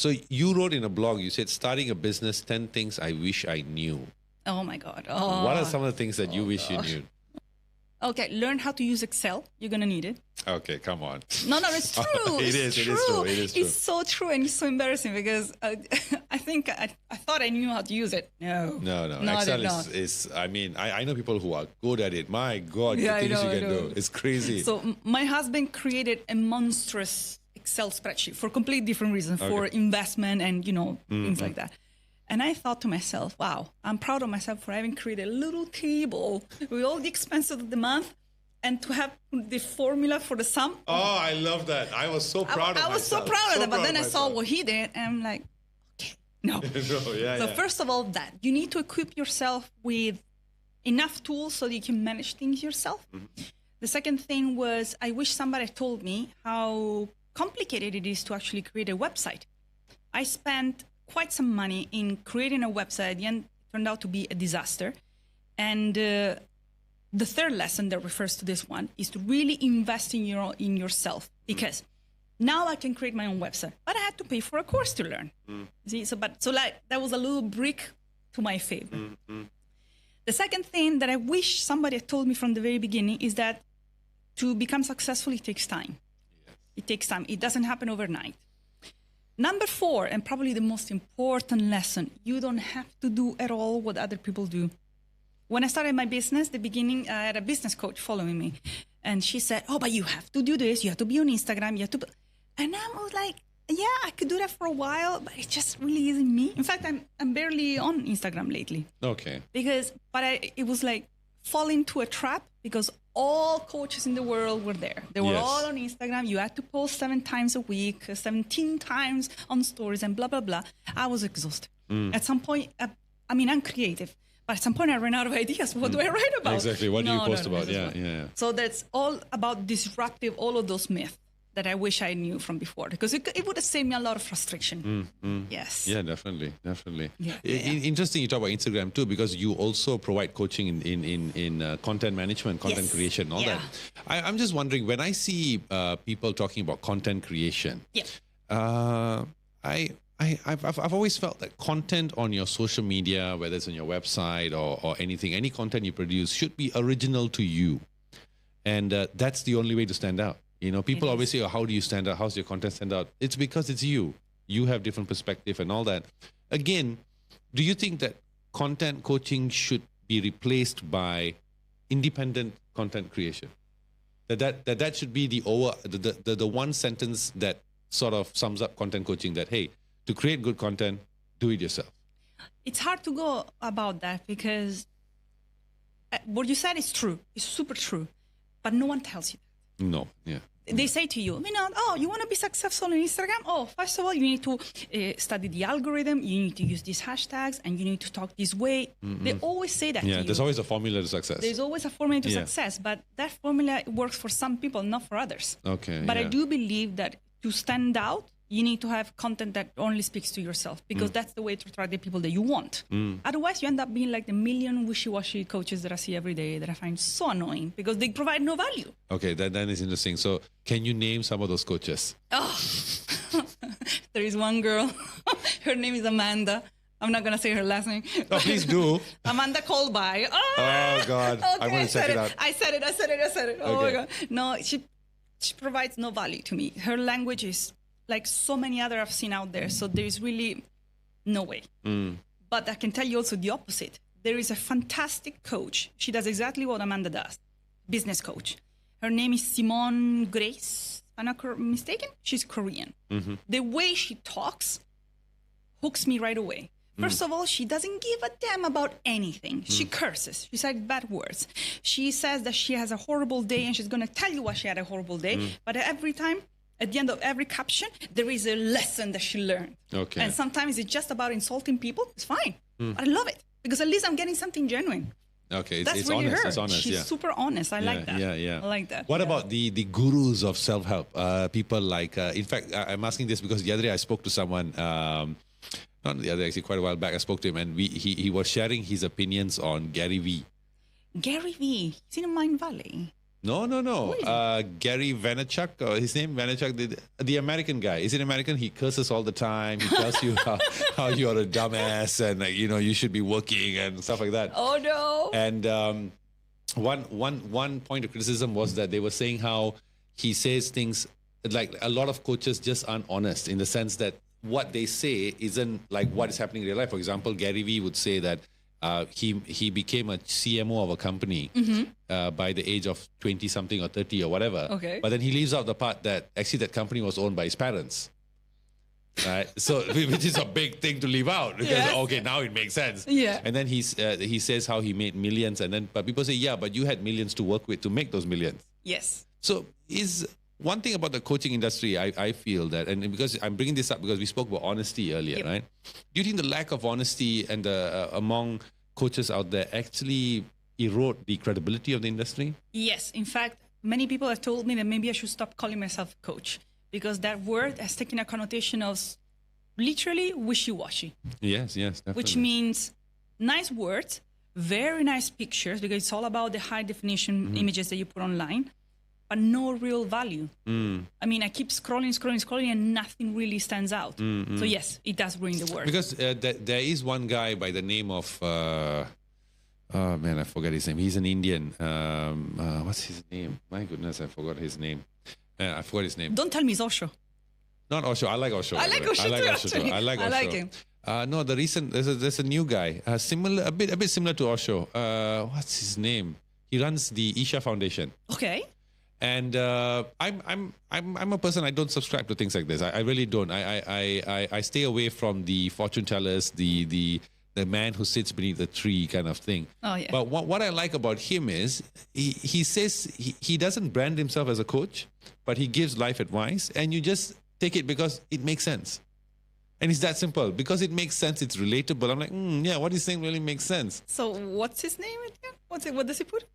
So you wrote in a blog, you said, starting a business, 10 things I wish I knew. Oh my God. Oh. What are some of the things that you wish you knew? Okay, learn how to use Excel. You're going to need it. Okay, come on. No, it's true. It is true. It's so true, and it's so embarrassing because I think I thought I knew how to use it. No. Excel is I mean, I know people who are good at it. My God, the things you can do. It's crazy. So my husband created a monstrous Excel spreadsheet for completely different reasons, for investment and, things like that. And I thought to myself, wow, I'm proud of myself for having created a little table with all the expenses of the month and to have the formula for the sum. Oh, I love that. I was so proud of myself. I was so proud of that. But then I saw what he did and I'm like, okay, no. First of all, that you need to equip yourself with enough tools so that you can manage things yourself. Mm-hmm. The second thing was I wish somebody told me how complicated it is to actually create a website. I spent quite some money in creating a website. At the end, it turned out to be a disaster. And the third lesson that refers to this one is to really invest in yourself, because now I can create my own website, but I had to pay for a course to learn. See, so that was a little brick to my favor. The second thing that I wish somebody had told me from the very beginning is that to become successful, it takes time. It takes time. It doesn't happen overnight. Number 4, and probably the most important lesson, you don't have to do at all what other people do. When I started my business, the beginning, I had a business coach following me. And she said, oh, but you have to do this. You have to be on Instagram. You have to. And I was like, yeah, I could do that for a while, but it just really isn't me. In fact, I'm barely on Instagram lately. Okay. It was like falling into a trap because all coaches in the world were there. They were all on Instagram. You had to post 7 times a week, 17 times on stories and blah, blah, blah. I was exhausted. At some point, I'm creative. But at some point, I ran out of ideas. What do I write about? Exactly. What do you post about? Yeah. So that's all about disruptive, all of those myths that I wish I knew from before, because it would have saved me a lot of frustration. Yes. Yeah, definitely. Yeah. Interesting you talk about Instagram too, because you also provide coaching in content management, content creation, all that. I'm just wondering, when I see people talking about content creation, I've always felt that content on your social media, whether it's on your website or anything, any content you produce should be original to you. And that's the only way to stand out. People always say, oh, how do you stand out? How's your content stand out? It's because it's you. You have different perspective and all that. Again, do you think that content coaching should be replaced by independent content creation? That should be the one sentence that sort of sums up content coaching, that, hey, to create good content, do it yourself. It's hard to go about that because what you said is true. It's super true. But no one tells you that. No, yeah. They say to you, you want to be successful on Instagram? Oh, first of all, you need to study the algorithm. You need to use these hashtags and you need to talk this way. They always say that to you. Yeah, there's always a formula to success. There's always a formula to success, but that formula works for some people, not for others. Okay. But I do believe that to stand out, you need to have content that only speaks to yourself, because that's the way to attract the people that you want. Otherwise, you end up being like the million wishy-washy coaches that I see every day that I find so annoying because they provide no value. Okay, that is interesting. So can you name some of those coaches? Oh, there is one girl. Her name is Amanda. I'm not going to say her last name. Oh, please do. Amanda Colby. Oh, God. Okay, I'm going to check it out. I said it. Oh, my God. No, she provides no value to me. Her language is like so many other I've seen out there. So there is really no way. But I can tell you also the opposite. There is a fantastic coach. She does exactly what Amanda does. Business coach. Her name is Simone Grace. I'm not mistaken. She's Korean. The way she talks hooks me right away. First of all, she doesn't give a damn about anything. She curses. She says bad words. She says that she has a horrible day and she's going to tell you why she had a horrible day. But every time, at the end of every caption, there is a lesson that she learned. Okay. And sometimes it's just about insulting people. It's fine. I love it because at least I'm getting something genuine. Okay, That's it's really honest. her. It's honest. She's super honest. I like that. Yeah. I like that. What about the gurus of self-help? People like, in fact, I'm asking this because the other day I spoke to someone, not the other day, actually quite a while back, I spoke to him and he was sharing his opinions on Gary Vee. Gary Vee, he's in Mind Valley. No. Gary Vaynerchuk, or his name Vaynerchuk, the American guy. Is it American? He curses all the time. He tells you how you're a dumbass and you should be working and stuff like that. Oh no! And one point of criticism was that they were saying how he says things like a lot of coaches just aren't honest in the sense that what they say isn't like what is happening in real life. For example, Gary Vee would say that he became a CMO of a company by the age of 20 something or 30 or whatever. Okay. But then he leaves out the part that actually that company was owned by his parents. Right. So, which is a big thing to leave out because, okay, now it makes sense. Yeah. And then he says how he made millions but people say, yeah, but you had millions to work with to make those millions. Yes. So is one thing about the coaching industry, I feel that, and because I'm bringing this up because we spoke about honesty earlier, right? Do you think the lack of honesty and among coaches out there actually erode the credibility of the industry? Yes. In fact, many people have told me that maybe I should stop calling myself a coach because that word has taken a connotation of literally wishy-washy. Yes, definitely. Which means nice words, very nice pictures because it's all about the high definition images that you put online, but no real value. I mean, I keep scrolling, and nothing really stands out. So yes, it does ruin the word. Because there is one guy by the name of, oh man, I forgot his name. He's an Indian. What's his name? My goodness, I forgot his name. I forgot his name. Don't tell me it's Osho. Not Osho. I like Osho. I like Osho too. I like him. No, the recent there's a new guy, similar, a bit similar to Osho. What's his name? He runs the Isha Foundation. Okay. And I'm a person, I don't subscribe to things like this. I really don't. I stay away from the fortune tellers, the man who sits beneath the tree kind of thing. Oh yeah. But what I like about him is he says he doesn't brand himself as a coach, but he gives life advice, and you just take it because it makes sense. And it's that simple. Because it makes sense, it's relatable. I'm like, yeah, what he's saying really makes sense. So what's his name again? What does he put?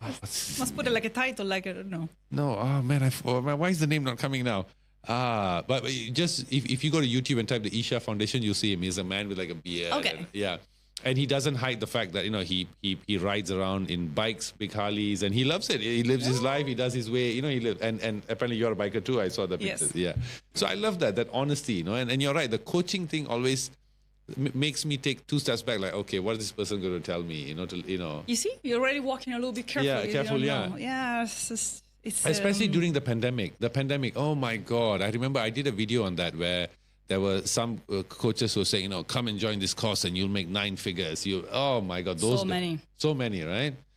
Must put it like a title, like I don't know. No, oh man, why is the name not coming now? But just if you go to YouTube and type the Isha Foundation, you'll see him. He's a man with like a beard. Okay. And he doesn't hide the fact that he rides around in bikes, big Harleys, and he loves it. He lives his life. He does his way. He lives. And apparently you're a biker too. I saw the pictures. Yes. Yeah. So I love that honesty. And you're right. The coaching thing always makes me take two steps back. Like, okay, what is this person going to tell me? You see, you're already walking a little bit carefully. Yeah, careful. Yeah. Yeah. It's especially during the pandemic. Oh my God! I remember I did a video on that where there were some coaches who were saying, come and join this course and you'll make 9 figures. Oh my God, those so many, right?